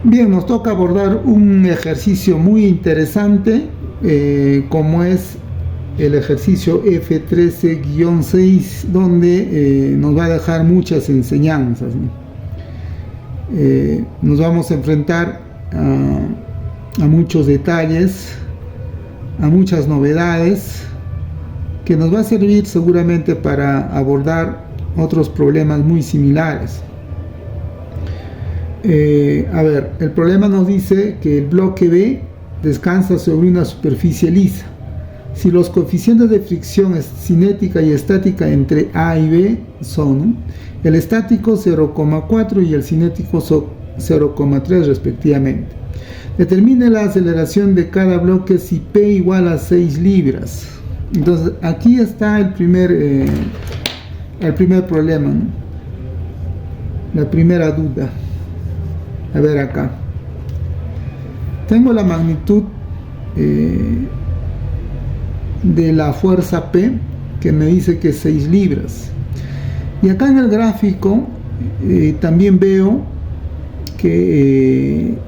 Bien, nos toca abordar un ejercicio muy interesante, como es el ejercicio F13-6, donde nos va a dejar muchas enseñanzas, ¿no? Nos vamos a enfrentar a muchos detalles, a muchas novedades, que nos va a servir seguramente para abordar otros problemas muy similares. A ver, el problema nos dice que el bloque B descansa sobre una superficie lisa. Si los coeficientes de fricción cinética y estática entre A y B son el estático 0,4 y el cinético 0,3 respectivamente. Determine la aceleración de cada bloque si P igual a 6 libras. Entonces aquí está el primer problema, ¿no? La primera duda. A ver acá. Tengo la magnitud de la fuerza P, que me dice que es 6 libras. Y acá en el gráfico también veo que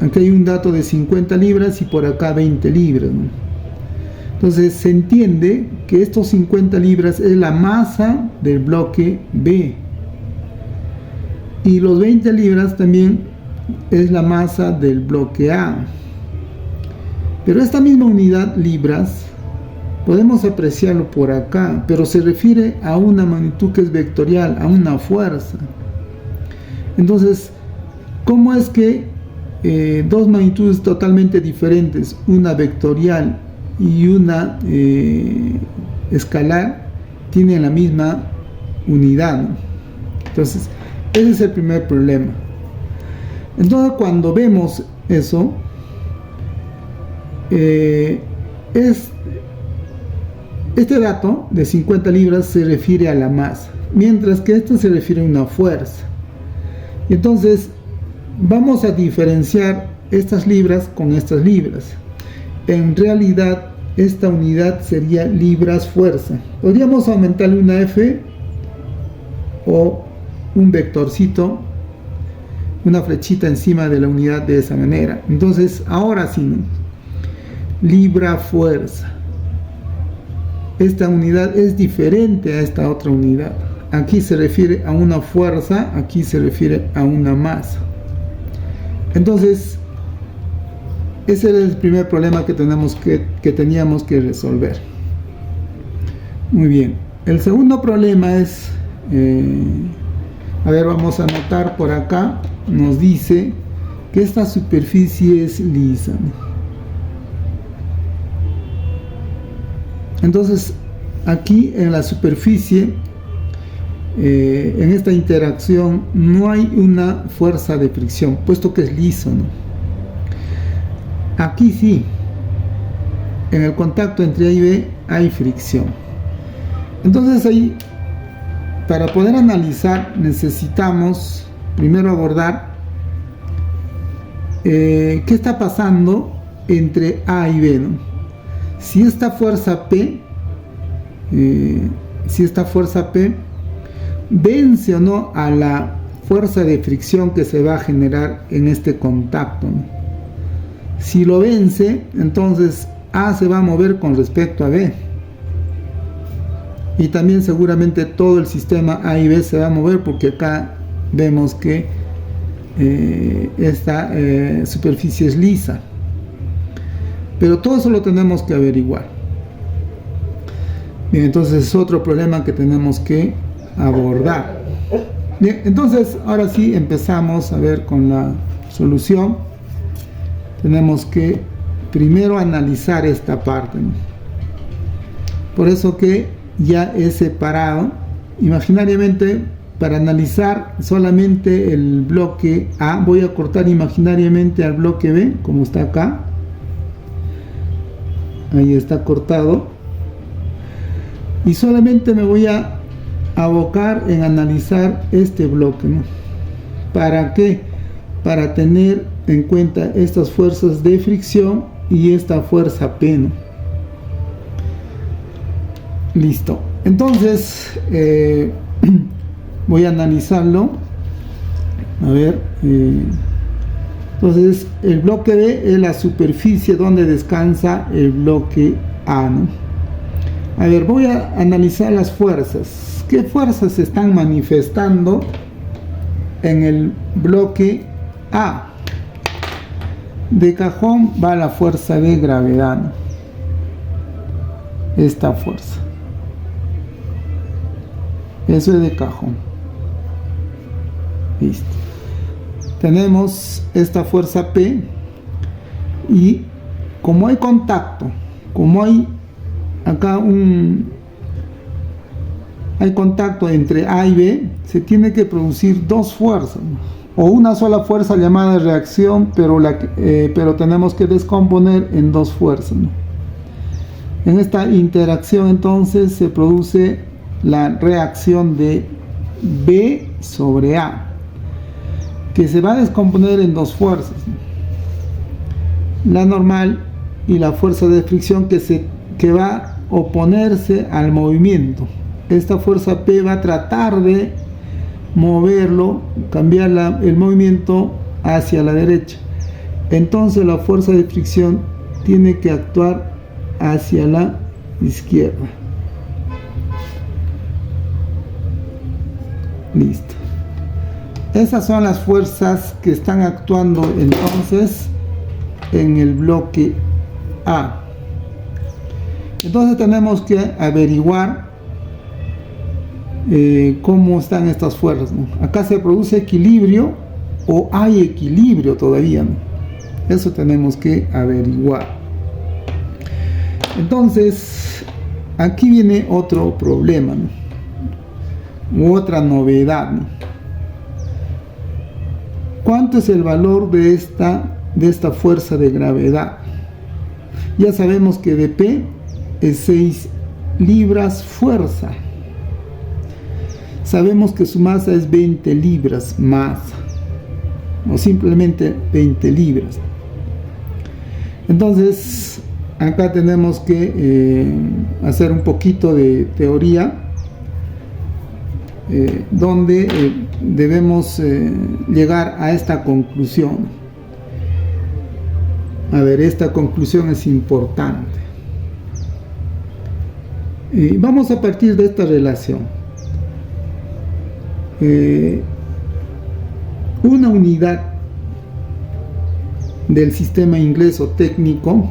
aquí hay un dato de 50 libras y por acá 20 libras, ¿no? Entonces se entiende que estos 50 libras es la masa del bloque B. Y los 20 libras también es la masa del bloque A. Pero esta misma unidad libras podemos apreciarlo por acá, pero se refiere a una magnitud que es vectorial, a una fuerza. Entonces, ¿cómo es que dos magnitudes totalmente diferentes, una vectorial y una escalar, tienen la misma unidad, ¿no? Entonces, ese es el primer problema. Entonces, cuando vemos eso, este dato de 50 libras se refiere a la masa, mientras que esto se refiere a una fuerza. Entonces, vamos a diferenciar estas libras con estas libras. En realidad, esta unidad sería libras fuerza. Podríamos aumentarle una F o un vectorcito, una flechita encima de la unidad de esa manera. Entonces, ahora sí, ¿no? Libra fuerza. Esta unidad es diferente a esta otra unidad. Aquí se refiere a una fuerza, aquí se refiere a una masa. Entonces, ese era el primer problema que teníamos que resolver. Muy bien. El segundo problema es, a ver, vamos a anotar por acá, nos dice que esta superficie es lisa, ¿no? Entonces, aquí en la superficie, en esta interacción, no hay una fuerza de fricción, puesto que es liso, ¿no? Aquí sí, en el contacto entre A y B hay fricción. Entonces ahí, para poder analizar, necesitamos primero abordar qué está pasando entre A y B, ¿no? Si esta fuerza P vence o no a la fuerza de fricción que se va a generar en este contacto, ¿no? Si lo vence, entonces A se va a mover con respecto a B. Y también seguramente todo el sistema A y B se va a mover, porque acá vemos que esta superficie es lisa. Pero todo eso lo tenemos que averiguar. Bien, entonces es otro problema que tenemos que abordar. Bien, entonces ahora sí empezamos a ver con la solución. Tenemos que primero analizar esta parte, ¿no? Por eso que ya he separado imaginariamente, para analizar solamente el bloque A, voy a cortar imaginariamente al bloque B, como está acá. Ahí está cortado. Y solamente me voy a abocar en analizar este bloque, ¿no? ¿Para qué? Para tener en cuenta estas fuerzas de fricción y esta fuerza P, ¿no? Listo. Entonces, voy a analizarlo. A ver, Entonces el bloque B es la superficie donde descansa el bloque A, ¿no? A ver, voy a analizar las fuerzas. ¿Qué fuerzas se están manifestando en el bloque A? De cajón va la fuerza de gravedad, ¿no? Esta fuerza. Eso es de cajón. Listo. Tenemos esta fuerza P y como hay contacto, como hay acá hay contacto entre A y B, se tiene que producir dos fuerzas, ¿no? O una sola fuerza llamada reacción, pero tenemos que descomponer en dos fuerzas, ¿no? En esta interacción entonces se produce la reacción de B sobre A, que se va a descomponer en dos fuerzas, ¿no? La normal y la fuerza de fricción que va a oponerse al movimiento. Esta fuerza P va a tratar de moverlo, cambiar el movimiento hacia la derecha. Entonces la fuerza de fricción tiene que actuar hacia la izquierda. Listo. Esas son las fuerzas que están actuando entonces en el bloque A. Entonces tenemos que averiguar cómo están estas fuerzas, ¿no? Acá se produce equilibrio o hay equilibrio todavía, ¿no? Eso tenemos que averiguar. Entonces aquí viene otro problema, ¿no? U otra novedad, ¿no? ¿Cuánto es el valor de esta fuerza de gravedad? Ya sabemos que de P es 6 libras fuerza. Sabemos que su masa es 20 libras masa, o simplemente 20 libras. Entonces, acá tenemos que hacer un poquito de teoría, donde debemos llegar a esta conclusión. A ver, esta conclusión es importante. Vamos a partir de esta relación. Una unidad del sistema ingreso técnico,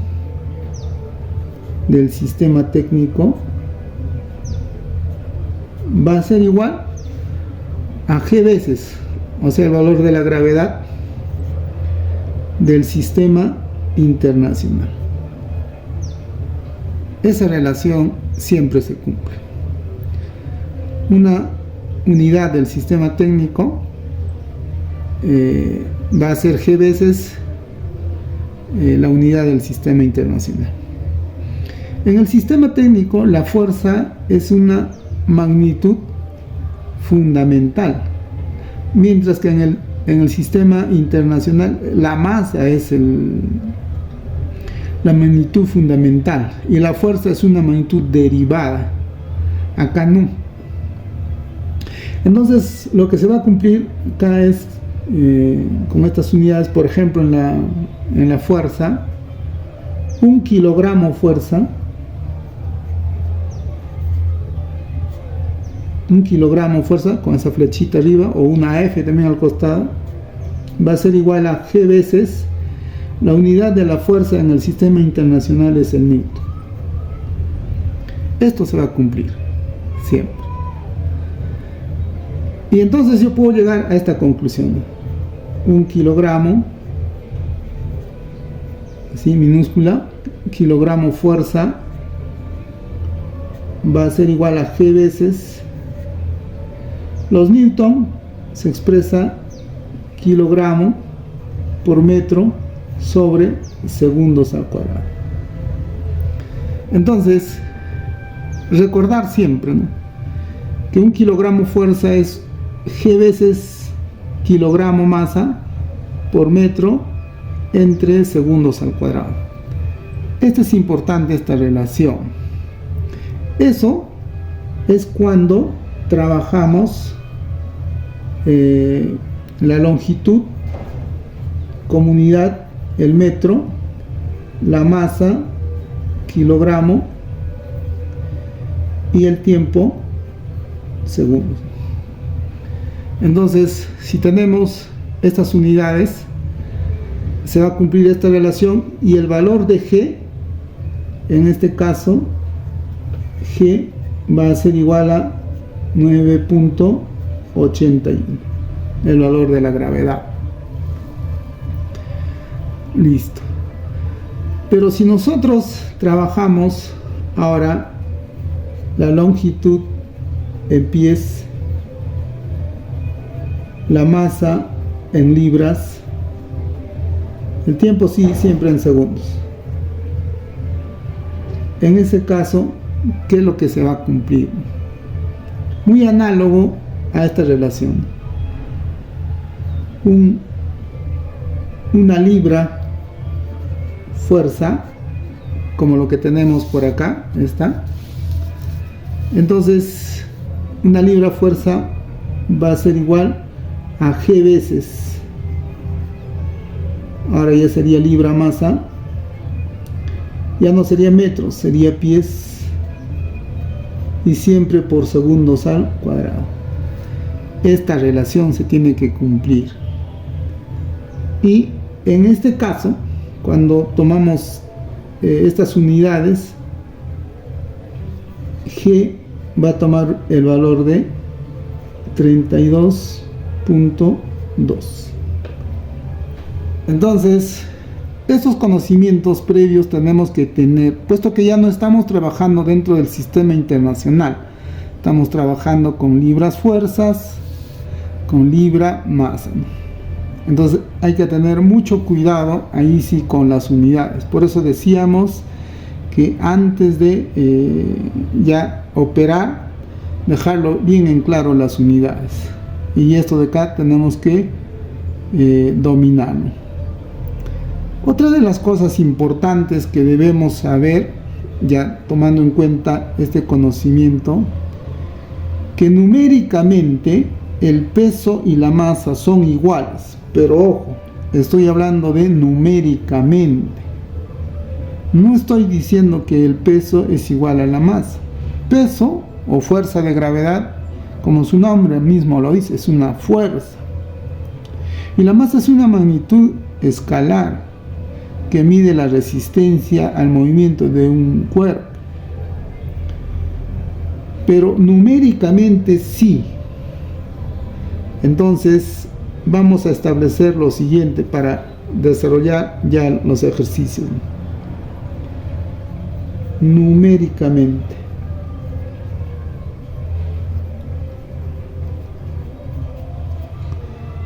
va a ser igual a G veces, o sea, el valor de la gravedad del sistema internacional. Esa relación siempre se cumple. Una unidad del sistema técnico va a ser G veces la unidad del sistema internacional. En el sistema técnico la fuerza es una magnitud fundamental, mientras que en el sistema internacional la masa es la magnitud fundamental y la fuerza es una magnitud derivada. Acá no. Entonces lo que se va a cumplir acá es con estas unidades, por ejemplo en la fuerza, 1 kilogramo fuerza, 1 kilogramo fuerza con esa flechita arriba, o una F también al costado, va a ser igual a G veces la unidad de la fuerza en el sistema internacional, es el Newton. Esto se va a cumplir siempre. Y entonces yo puedo llegar a esta conclusión: 1 kilogramo, así minúscula, kilogramo fuerza, va a ser igual a G veces los newton, se expresa kilogramo por metro sobre segundos al cuadrado. Entonces, recordar siempre, ¿no?, que 1 kilogramo fuerza es G veces kilogramo masa por metro entre segundos al cuadrado. Esto es importante, esta relación. Eso es cuando trabajamos la longitud como unidad el metro, la masa, kilogramo, y el tiempo, segundos. Entonces, si tenemos estas unidades, se va a cumplir esta relación, y el valor de G, en este caso, G va a ser igual a 9.81, el valor de la gravedad. Listo. Pero si nosotros trabajamos ahora la longitud en pies, la masa en libras, el tiempo sí, siempre en segundos. En ese caso, ¿qué es lo que se va a cumplir? Muy análogo a esta relación. Una libra fuerza, como lo que tenemos por acá, está. Entonces, una libra fuerza va a ser igual a G veces. Ahora ya sería libra masa. Ya no sería metros, sería pies. Y siempre por segundos al cuadrado. Esta relación se tiene que cumplir. Y en este caso, cuando tomamos estas unidades, G va a tomar el valor de 32.2. Entonces, estos conocimientos previos tenemos que tener, puesto que ya no estamos trabajando dentro del sistema internacional, estamos trabajando con libras fuerzas, con libra masa. Entonces hay que tener mucho cuidado ahí sí con las unidades. Por eso decíamos que antes de ya operar, dejarlo bien en claro las unidades. Y esto de acá tenemos que dominarlo. Otra de las cosas importantes que debemos saber, ya tomando en cuenta este conocimiento, que numéricamente el peso y la masa son iguales, pero ojo, estoy hablando de numéricamente. No estoy diciendo que el peso es igual a la masa. Peso o fuerza de gravedad, como su nombre mismo lo dice, es una fuerza. Y la masa es una magnitud escalar que mide la resistencia al movimiento de un cuerpo. Pero numéricamente sí. Entonces vamos a establecer lo siguiente para desarrollar ya los ejercicios. Numéricamente.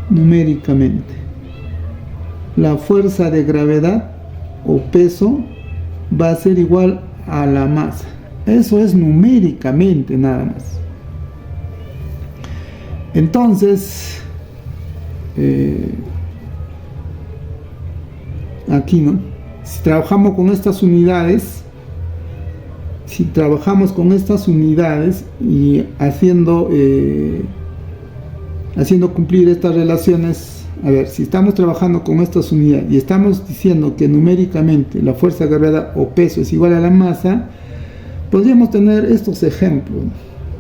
Numéricamente. La fuerza de gravedad o peso va a ser igual a la masa. Eso es numéricamente nada más. Entonces, aquí, ¿no? Si trabajamos con estas unidades, y haciendo cumplir estas relaciones, a ver, si estamos trabajando con estas unidades y estamos diciendo que numéricamente la fuerza de gravedad o peso es igual a la masa, podríamos tener estos ejemplos.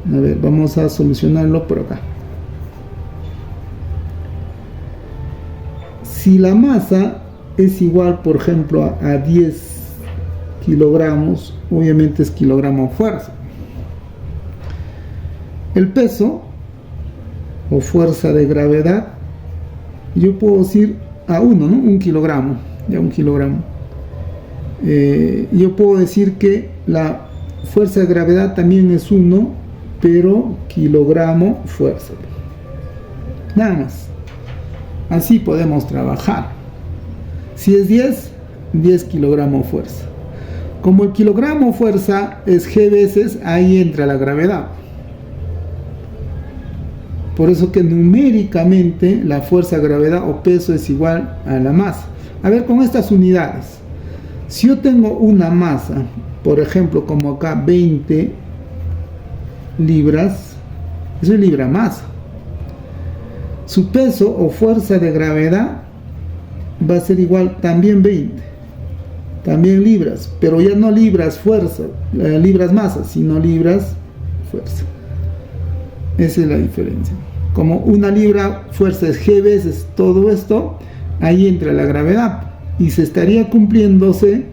A ver, vamos a solucionarlo por acá. Si la masa es igual, por ejemplo, a 10 kilogramos, obviamente es kilogramo fuerza. El peso o fuerza de gravedad, yo puedo decir a 1, ¿no? 1 kilogramo, ya 1 kilogramo. Yo puedo decir que la fuerza de gravedad también es 1, pero kilogramo fuerza. Nada más. Así podemos trabajar. Si es 10 kilogramos fuerza. Como el kilogramo fuerza es G veces, ahí entra la gravedad. Por eso que numéricamente la fuerza de gravedad o peso es igual a la masa. A ver, con estas unidades. Si yo tengo una masa, por ejemplo, como acá 20 libras, eso es libra masa. Su peso o fuerza de gravedad va a ser igual también 20, también libras, pero ya no libras fuerza, libras masa, sino libras fuerza. Esa es la diferencia. Como una libra fuerza es G veces todo esto, ahí entra la gravedad y se estaría cumpliéndose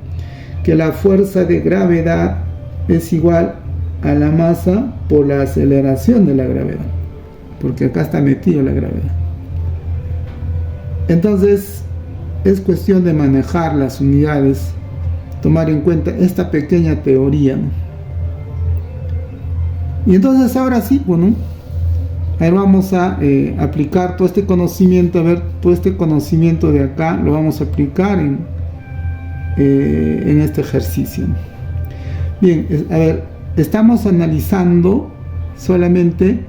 que la fuerza de gravedad es igual a la masa por la aceleración de la gravedad, porque acá está metido la gravedad. Entonces es cuestión de manejar las unidades, tomar en cuenta esta pequeña teoría, ¿no? Y entonces ahora sí, bueno, a ver, vamos a aplicar todo este conocimiento. A ver, todo este conocimiento de acá lo vamos a aplicar en este ejercicio. Bien, a ver, estamos analizando solamente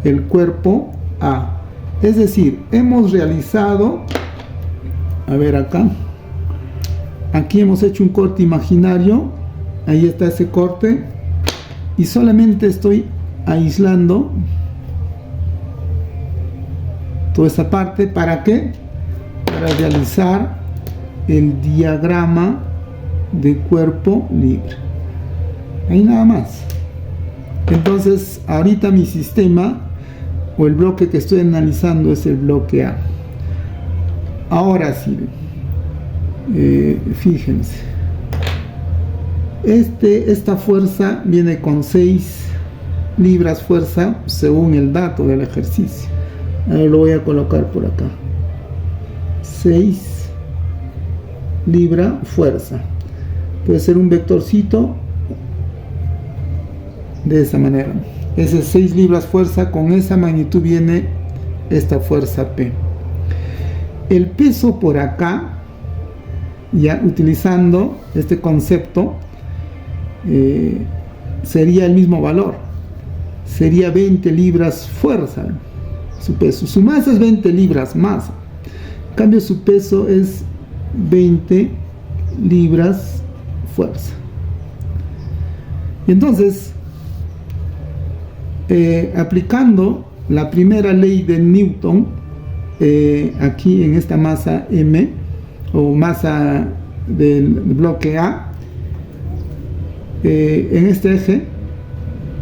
el cuerpo A. Es decir, hemos realizado, a ver acá, aquí hemos hecho un corte imaginario, ahí está ese corte, y solamente estoy aislando toda esa parte. ¿Para qué? Para realizar el diagrama de cuerpo libre. Ahí nada más. Entonces, ahorita mi sistema o el bloque que estoy analizando es el bloque A. Ahora sí, fíjense. Esta fuerza viene con 6 libras fuerza según el dato del ejercicio. Ahora lo voy a colocar por acá. 6 libra fuerza. Puede ser un vectorcito de esa manera. Ese 6 libras fuerza, con esa magnitud viene esta fuerza P. El peso por acá, ya utilizando este concepto, sería el mismo valor. Sería 20 libras fuerza su peso. Su masa es 20 libras masa. En cambio su peso es 20 libras fuerza. Y entonces, aplicando la primera ley de Newton, aquí en esta masa M, o masa del bloque A, en este eje,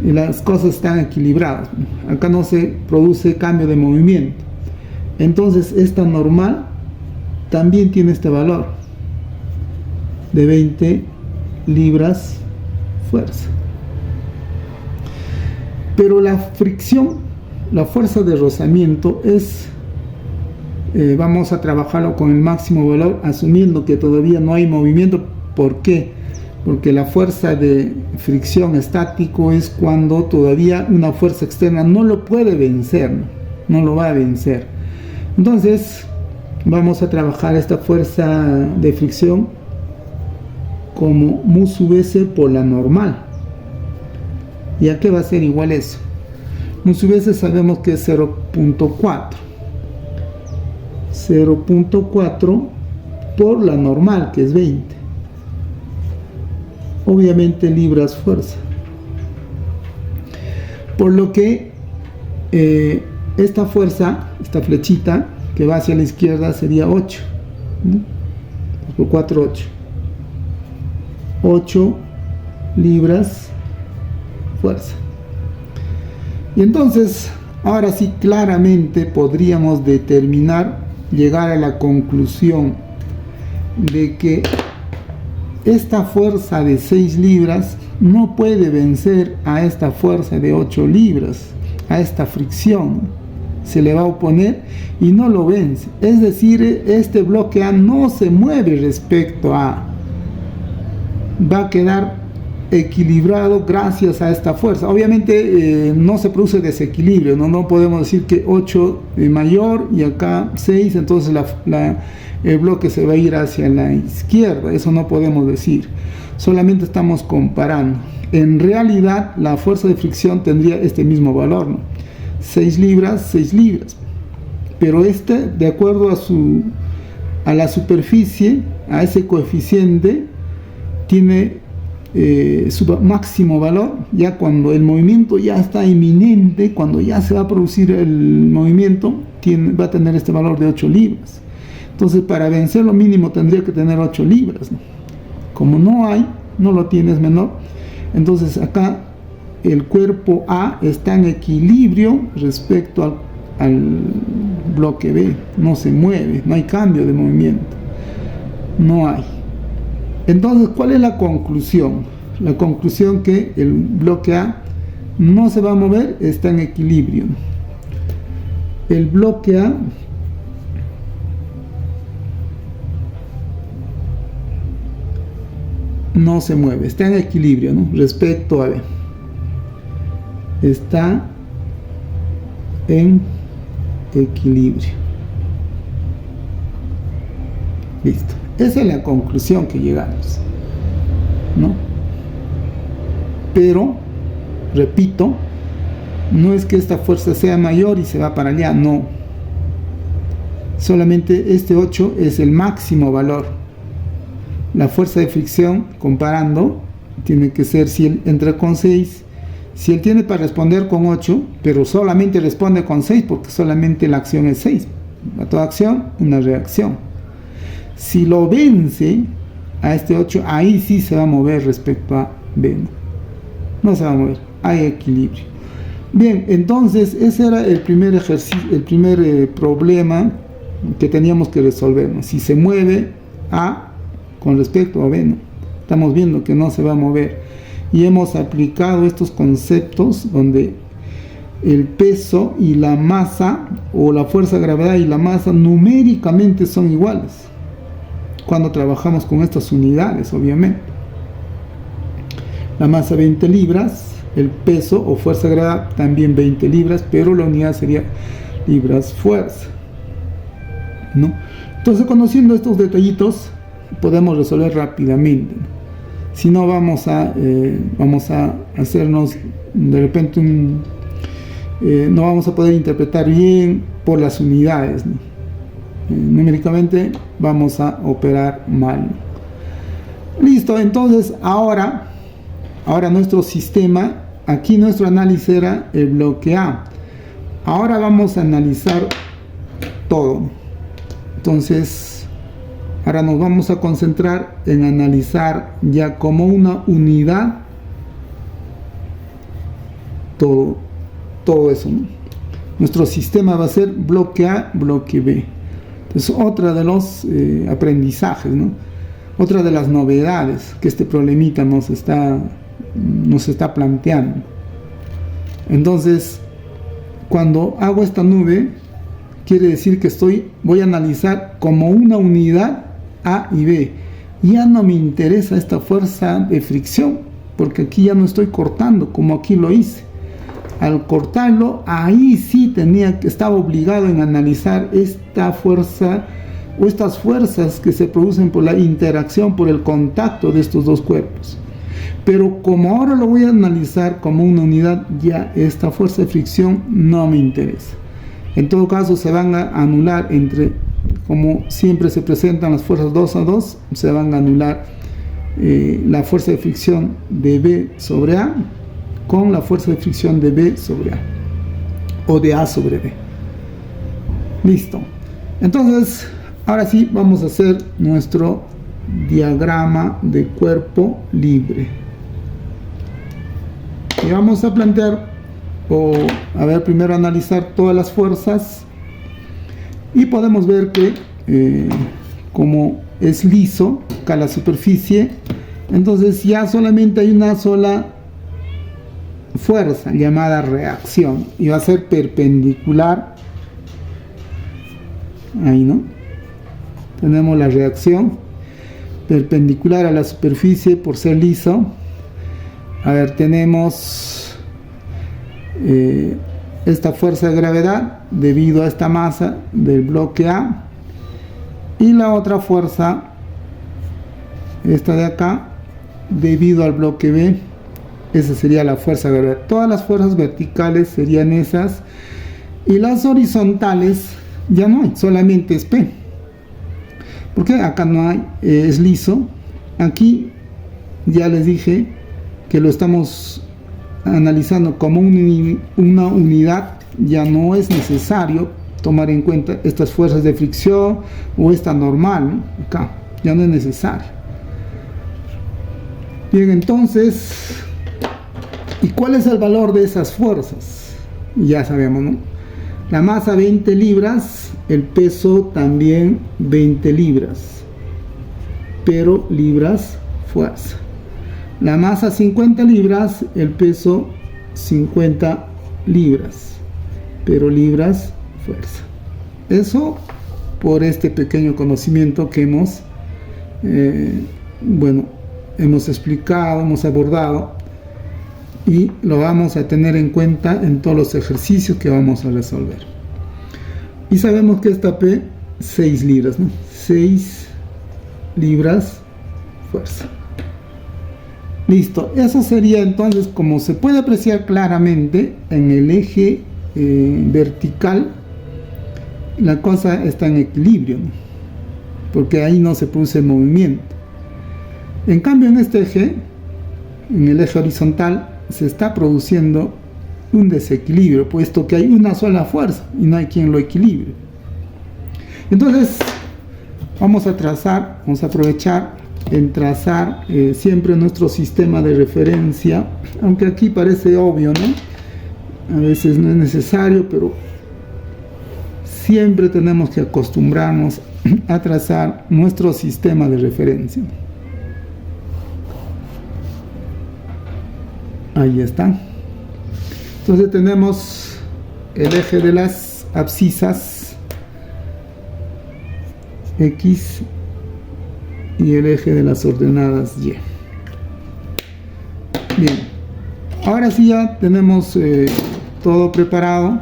las cosas están equilibradas. Acá no se produce cambio de movimiento. Entonces esta normal también tiene este valor de 20 libras fuerza. Pero la fricción, la fuerza de rozamiento es, vamos a trabajarlo con el máximo valor, asumiendo que todavía no hay movimiento. ¿Por qué? Porque la fuerza de fricción estático es cuando todavía una fuerza externa no lo puede vencer, no lo va a vencer. Entonces vamos a trabajar esta fuerza de fricción como mu sub s por la normal. ¿Y a qué va a ser igual eso? Mu sub s sabemos que es 0.4. 0.4 por la normal, que es 20. Obviamente libras fuerza. Por lo que esta fuerza, esta flechita que va hacia la izquierda sería 8. Por 4, 8. 8 libras fuerza. Y entonces, ahora sí claramente podríamos determinar, llegar a la conclusión de que esta fuerza de 6 libras no puede vencer a esta fuerza de 8 libras, a esta fricción. Se le va a oponer y no lo vence. Es decir, este bloque A no se mueve respecto a... va a quedar equilibrado gracias a esta fuerza. Obviamente no se produce desequilibrio, no podemos decir que 8 mayor y acá 6, entonces el bloque se va a ir hacia la izquierda. Eso no podemos decir, solamente estamos comparando. En realidad la fuerza de fricción tendría este mismo valor, ¿no? 6 libras, 6 libras, pero de acuerdo a la superficie, a ese coeficiente, tiene su máximo valor ya cuando el movimiento ya está inminente, cuando ya se va a producir el movimiento, va a tener este valor de 8 libras. Entonces, para vencer lo mínimo tendría que tener 8 libras, ¿no? Como no hay, no lo tienes menor, entonces acá el cuerpo A está en equilibrio respecto al bloque B, no se mueve, no hay cambio de movimiento, no hay. Entonces, ¿cuál es la conclusión? La conclusión que el bloque A no se va a mover, está en equilibrio. El bloque A no se mueve, está en equilibrio, ¿no? Respecto a B. Está en equilibrio. Listo. Esa es la conclusión que llegamos, ¿no? Pero, repito, no es que esta fuerza sea mayor y se va para allá, no. Solamente este 8 es el máximo valor. La fuerza de fricción, comparando, tiene que ser, si él entra con 6, si él tiene para responder con 8, pero solamente responde con 6, porque solamente la acción es 6. A toda acción, una reacción. Si lo vence a este 8, ahí sí se va a mover respecto a B. No se va a mover, hay equilibrio. Bien, entonces ese era el primer ejercicio, el primer problema que teníamos que resolver, ¿no? Si se mueve A con respecto a B, ¿no? Estamos viendo que no se va a mover, y hemos aplicado estos conceptos donde el peso y la masa, o la fuerza de gravedad y la masa, numéricamente son iguales cuando trabajamos con estas unidades. Obviamente la masa 20 libras, el peso o fuerza de gravedad también 20 libras, pero la unidad sería libras fuerza, ¿no? Entonces, conociendo estos detallitos, podemos resolver rápidamente. Si no, vamos a hacernos de repente no vamos a poder interpretar bien por las unidades, ¿no? Numéricamente vamos a operar mal. Listo, entonces ahora nuestro sistema, aquí nuestro análisis era el bloque A. Ahora vamos a analizar todo. Entonces, ahora nos vamos a concentrar en analizar ya como una unidad todo eso, ¿no? Nuestro sistema va a ser bloque A, bloque B. Entonces, otra de los aprendizajes, ¿no? Otra de las novedades que este problemita nos está planteando. Entonces, cuando hago esta nube, quiere decir que voy a analizar como una unidad A y B. Ya no me interesa esta fuerza de fricción, porque aquí ya no estoy cortando como aquí lo hice. Al cortarlo, ahí sí estaba obligado en analizar esta fuerza o estas fuerzas que se producen por la interacción, por el contacto de estos dos cuerpos. Pero como ahora lo voy a analizar como una unidad, ya esta fuerza de fricción no me interesa. En todo caso, se van a anular como siempre se presentan las fuerzas 2 a 2, se van a anular la fuerza de fricción de B sobre A con la fuerza de fricción de B sobre A, o de A sobre B. Listo. Entonces, ahora sí vamos a hacer nuestro diagrama de cuerpo libre. Y vamos a plantear, primero analizar todas las fuerzas, y podemos ver que como es liso acá la superficie, entonces ya solamente hay una sola fuerza llamada reacción, y va a ser perpendicular. Ahí, ¿no? Tenemos la reacción perpendicular a la superficie por ser liso. A ver, tenemos esta fuerza de gravedad debido a esta masa del bloque A, y la otra fuerza, esta de acá, debido al bloque B. Esa sería la fuerza de gravedad. Todas las fuerzas verticales serían esas, y las horizontales ya no hay, solamente es P, porque acá no hay, es liso. Aquí ya les dije que lo estamos analizando como una unidad, ya no es necesario tomar en cuenta estas fuerzas de fricción o esta normal, ¿no? Acá ya no es necesario. Bien, entonces, ¿y cuál es el valor de esas fuerzas? Ya sabemos, ¿no? La masa 20 libras, el peso también 20 libras, pero libras fuerza. La masa 50 libras, el peso 50 libras, pero libras fuerza. Eso por este pequeño conocimiento que hemos hemos explicado, hemos abordado, y lo vamos a tener en cuenta en todos los ejercicios que vamos a resolver. Y sabemos que esta P, 6 libras, ¿no? 6 libras fuerza. Listo, eso sería entonces, como se puede apreciar claramente, en el eje vertical la cosa está en equilibrio, ¿no? Porque ahí no se produce movimiento. En cambio, en este eje, en el eje horizontal, se está produciendo un desequilibrio, puesto que hay una sola fuerza y no hay quien lo equilibre. Entonces, vamos a aprovechar en trazar siempre nuestro sistema de referencia, aunque aquí parece obvio, ¿no? A veces no es necesario, pero siempre tenemos que acostumbrarnos a trazar nuestro sistema de referencia. Ahí está. Entonces tenemos el eje de las abscisas X y el eje de las ordenadas Y. Bien, ahora sí ya tenemos todo preparado.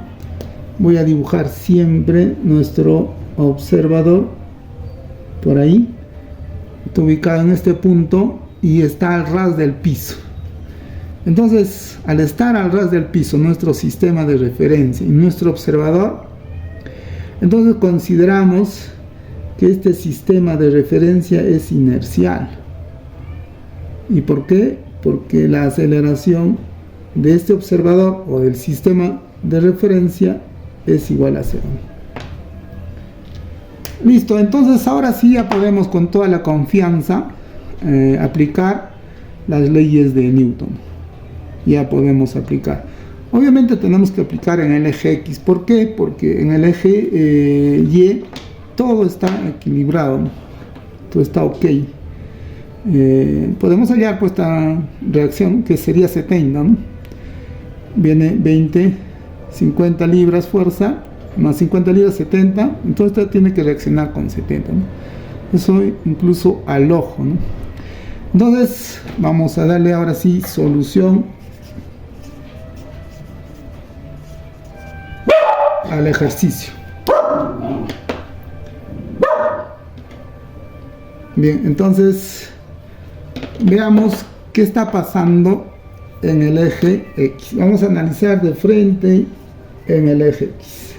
Voy a dibujar siempre nuestro observador por ahí. Está ubicado en este punto y está al ras del piso. Entonces, al estar al ras del piso nuestro sistema de referencia y nuestro observador, entonces consideramos que este sistema de referencia es inercial. ¿Y por qué? Porque la aceleración de este observador o del sistema de referencia es igual a 0. Listo, entonces ahora sí ya podemos con toda la confianza aplicar las leyes de Newton. Ya podemos aplicar. Obviamente tenemos que aplicar en el eje X. ¿Por qué? Porque en el eje Y todo está equilibrado, ¿no? Todo está ok. Podemos hallar pues esta reacción que sería 70, ¿no? Viene 20, 50 libras fuerza, más 50 libras 70, entonces esta tiene que reaccionar con 70, ¿no? Eso incluso al ojo, ¿no? Entonces vamos a darle ahora sí solución al ejercicio. Bien, entonces veamos qué está pasando en el eje X. Vamos a analizar de frente en el eje X.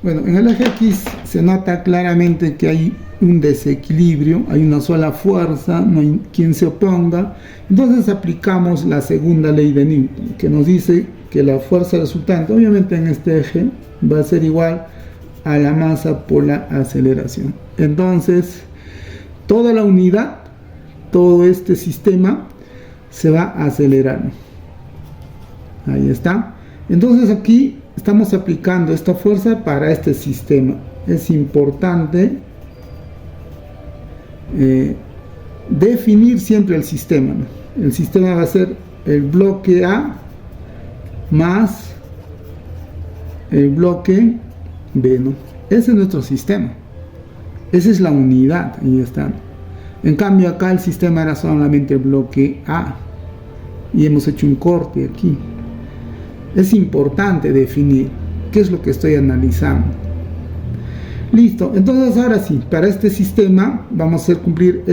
Bueno, en el eje X se nota claramente que hay un desequilibrio, hay una sola fuerza, no hay quien se oponga. Entonces aplicamos la segunda ley de Newton, que nos dice que la fuerza resultante, obviamente en este eje, va a ser igual a la masa por la aceleración. Entonces, toda la unidad, todo este sistema, se va a acelerar. Ahí está. Entonces aquí estamos aplicando esta fuerza para este sistema. Es importante definir siempre el sistema, ¿no? El sistema va a ser el bloque A más el bloque B, ¿no? Ese es nuestro sistema. Esa es la unidad. Ahí está. En cambio acá el sistema era solamente el bloque A y hemos hecho un corte aquí. Es importante definir qué es lo que estoy analizando. Listo, entonces ahora sí, para este sistema vamos a hacer cumplir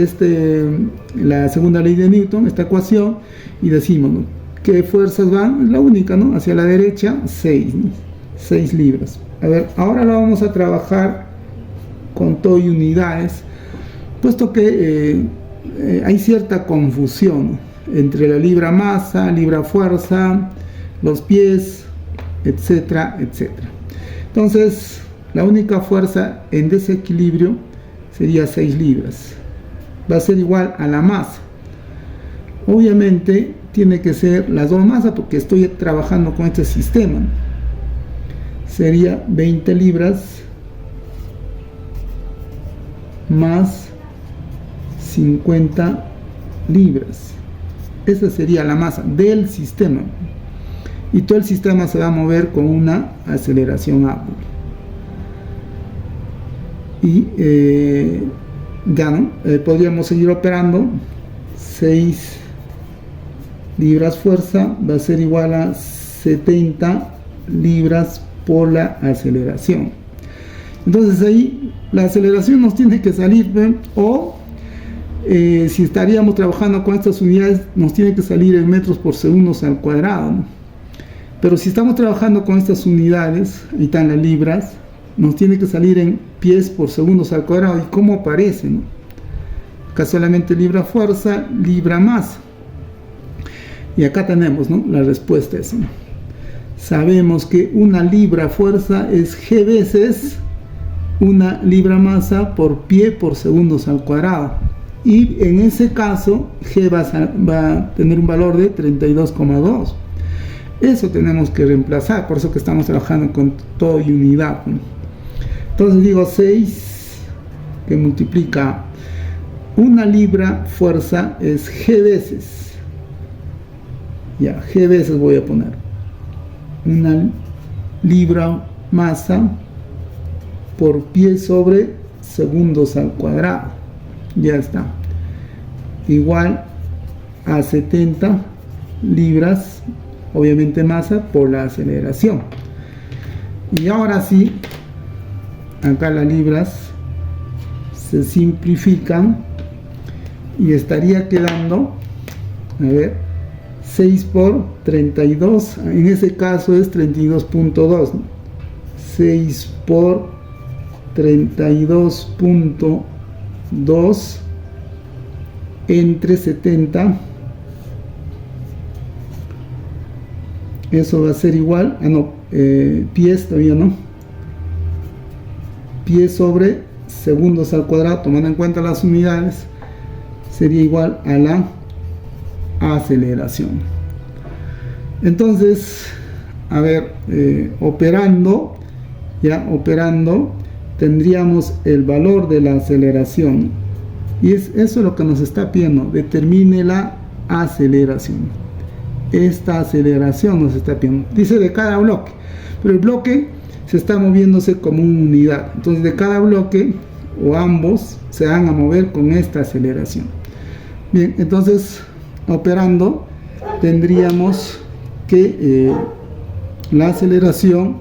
la segunda ley de Newton, esta ecuación, y decimos, ¿no?, ¿qué fuerzas van? La única, ¿no? Hacia la derecha, 6, ¿no? 6 libras. A ver, ahora lo vamos a trabajar con todo y unidades, puesto que hay cierta confusión, ¿no?, entre la libra masa, libra fuerza, los pies, etcétera, etcétera. Entonces, la única fuerza en desequilibrio sería 6 libras. Va a ser igual a la masa. Obviamente tiene que ser las dos masas porque estoy trabajando con este sistema. Sería 20 libras más 50 libras. Esa sería la masa del sistema. Y todo el sistema se va a mover con una aceleración A. Y ya no, podríamos seguir operando. 6 libras fuerza va a ser igual a 70 libras por la aceleración. Entonces ahí la aceleración nos tiene que salir, o si estaríamos trabajando con estas unidades, nos tiene que salir en metros por segundos al cuadrado, ¿no? Pero si estamos trabajando con estas unidades, ahí están las libras, nos tiene que salir en pies por segundos al cuadrado. ¿Y cómo aparece, no? Acá solamente libra fuerza, libra masa. Y acá tenemos, ¿no?, la respuesta es, ¿no? Sabemos que una libra fuerza es G veces una libra masa por pie por segundos al cuadrado. Y en ese caso, G va a tener un valor de 32,2. Eso tenemos que reemplazar, por eso que estamos trabajando con todo y unidad, ¿no? Entonces digo 6 que multiplica una libra fuerza es G veces. Ya, G veces voy a poner. Una libra masa por pie sobre segundos al cuadrado. Ya está. Igual a 70 libras, obviamente masa, por la aceleración. Y ahora sí, acá las libras se simplifican y estaría quedando, a ver, 6 por 32, en ese caso es 32.2, ¿no? 6 por 32.2 entre 70, eso va a ser igual, pies todavía no, pies sobre segundos al cuadrado, tomando en cuenta las unidades, sería igual a la aceleración. Entonces, a ver, operando, tendríamos el valor de la aceleración, y eso es lo que nos está pidiendo. Determine la aceleración. Esta aceleración nos está pidiendo, dice de cada bloque, pero el bloque se está moviéndose como una unidad. Entonces de cada bloque o ambos se van a mover con esta aceleración. Bien, entonces operando tendríamos que la aceleración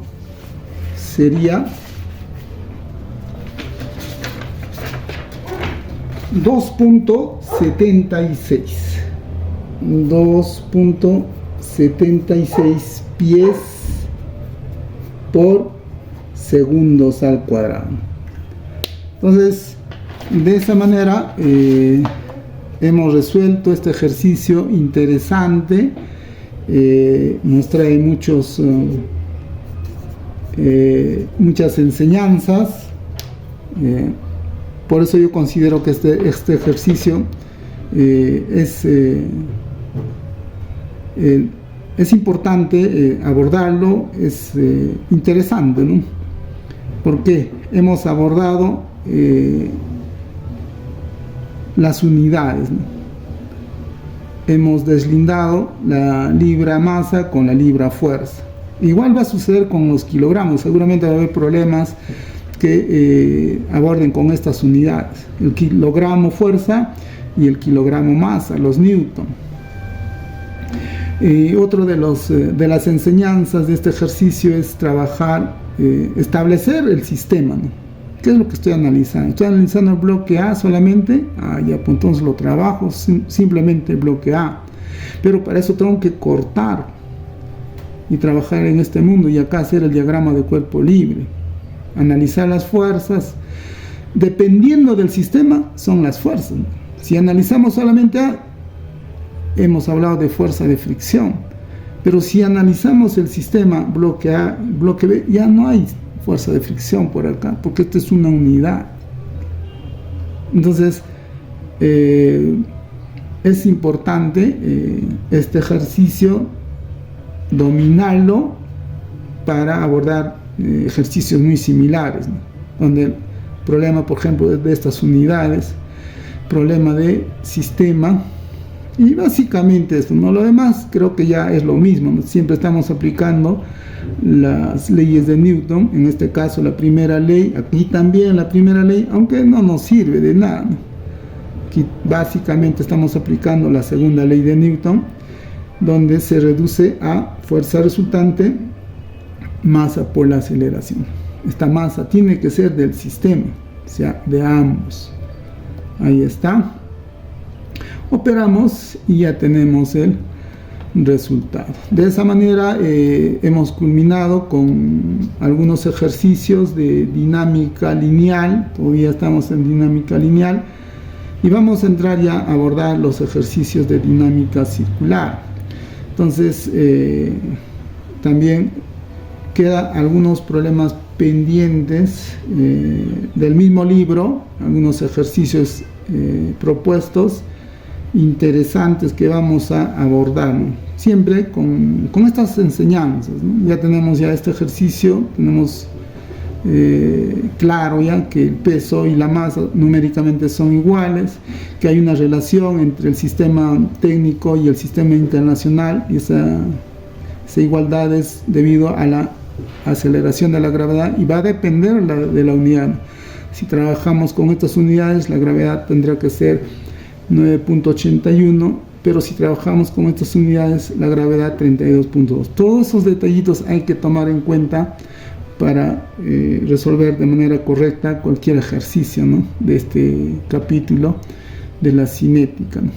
sería 2.76 pies por segundos al cuadrado. Entonces, de esa manera hemos resuelto este ejercicio interesante. Nos trae muchas enseñanzas. Por eso yo considero que este ejercicio es importante abordarlo, es interesante, ¿no? Porque hemos abordado las unidades, ¿no? Hemos deslindado la libra masa con la libra fuerza. Igual va a suceder con los kilogramos, seguramente va a haber problemas que aborden con estas unidades, el kilogramo fuerza y el kilogramo masa, los newton. Otro de las enseñanzas de este ejercicio es trabajar, establecer el sistema, ¿no? ¿Qué es lo que estoy analizando? ¿Estoy analizando el bloque A solamente? Ya, pues entonces lo trabajo simplemente el bloque A. Pero para eso tengo que cortar y trabajar en este mundo y acá hacer el diagrama de cuerpo libre. Analizar las fuerzas. Dependiendo del sistema, son las fuerzas. Si analizamos solamente A, hemos hablado de fuerza de fricción. Pero si analizamos el sistema bloque A, bloque B, ya no hay fuerza de fricción por acá, porque esta es una unidad. Entonces, es importante este ejercicio dominarlo para abordar ejercicios muy similares, ¿no? Donde el problema, por ejemplo, de estas unidades, problema de sistema, y básicamente esto, ¿no? Lo demás creo que ya es lo mismo, ¿no? Siempre estamos aplicando las leyes de Newton, en este caso la primera ley, aquí también la primera ley, aunque no nos sirve de nada, ¿no? Aquí básicamente estamos aplicando la segunda ley de Newton, donde se reduce a fuerza resultante masa por la aceleración. Esta masa tiene que ser del sistema, o sea, de ambos. Ahí está. Operamos y ya tenemos el resultado. De esa manera hemos culminado con algunos ejercicios de dinámica lineal. Todavía estamos en dinámica lineal y vamos a entrar ya a abordar los ejercicios de dinámica circular. Entonces también quedan algunos problemas pendientes del mismo libro, algunos ejercicios propuestos interesantes que vamos a abordar, ¿no? Siempre con estas enseñanzas, ¿no? Ya tenemos ya este ejercicio, tenemos claro ya que el peso y la masa numéricamente son iguales, que hay una relación entre el sistema técnico y el sistema internacional, y esa igualdad es debido a la aceleración de la gravedad y va a depender de la unidad. Si trabajamos con estas unidades, la gravedad tendrá que ser 9.81, pero si trabajamos con estas unidades, la gravedad 32.2. Todos esos detallitos hay que tomar en cuenta para resolver de manera correcta cualquier ejercicio, ¿no?, de este capítulo de la cinética, ¿no?